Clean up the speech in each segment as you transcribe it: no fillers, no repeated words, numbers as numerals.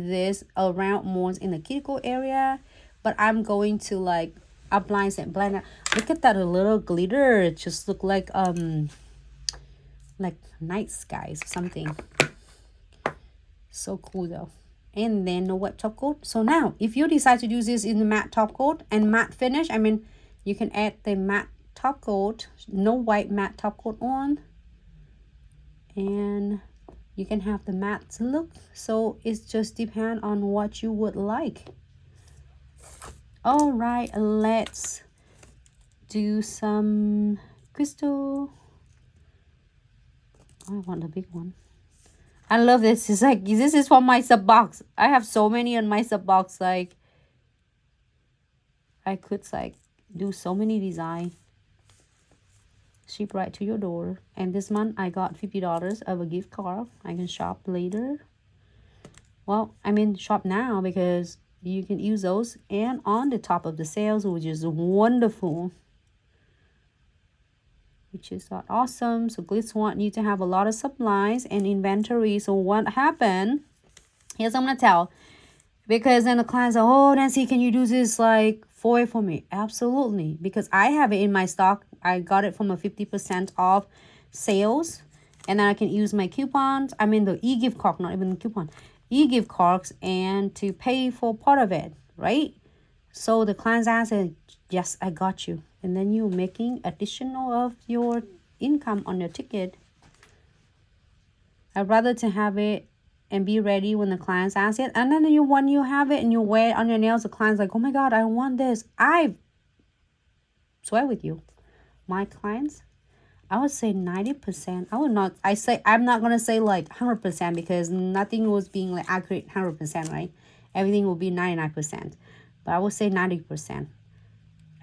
this around more in the cuticle area, but I'm going to like apply and blend it. Look at that little glitter. It just look like night skies or something. So cool though. And then the wet top coat. So now if you decide to use this in the matte top coat and matte finish, I mean, you can add the matte top coat, no white matte top coat on, and you can have the matte look. So it's just depend on what you would like. All right, let's do some crystal. I want the big one. I love this. It's like, this is from my sub box. I have so many on my sub box. Like, I could like do so many design. Ship right to your door. And this month I got $50 of a gift card. I can shop later. Well, I mean shop now because you can use those and on the top of the sales, which is wonderful. Which is awesome. So Glitz want you to have a lot of supplies and inventory. So what happened? Here's what I'm gonna tell. Because then the clients are, oh Nancy, can you do this like for me? Absolutely. Because I have it in my stock. I got it from a 50% off sales. And then I can use my coupons. I mean the e-gift card, not even the coupon. E-gift cards and to pay for part of it, right? So the clients answer, yes, I got you. And then you're making additional of your income on your ticket. I'd rather to have it and be ready when the clients ask it. And then when you have it and you wear it on your nails, the client's like, oh my God, I want this. I swear with you, my clients, I would say 90%. I'm not going to say like 100% because nothing was being like accurate 100%, right? Everything will be 99%. But I would say 90%.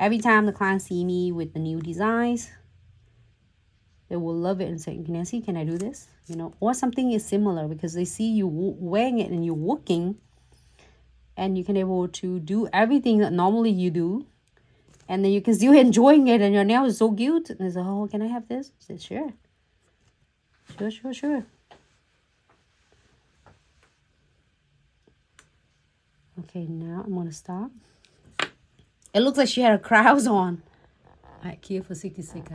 Every time the clients see me with the new designs, they will love it and say, Nancy, can I do this? You know, or something is similar because they see you wearing it and you're working and you can able to do everything that normally you do. And then you can still enjoying it and your nail is so cute. And they say, oh, can I have this? I said, sure. Sure. Okay, now I'm going to stop. It looks like she had her crowds on. Alright, cue for 60 seconds.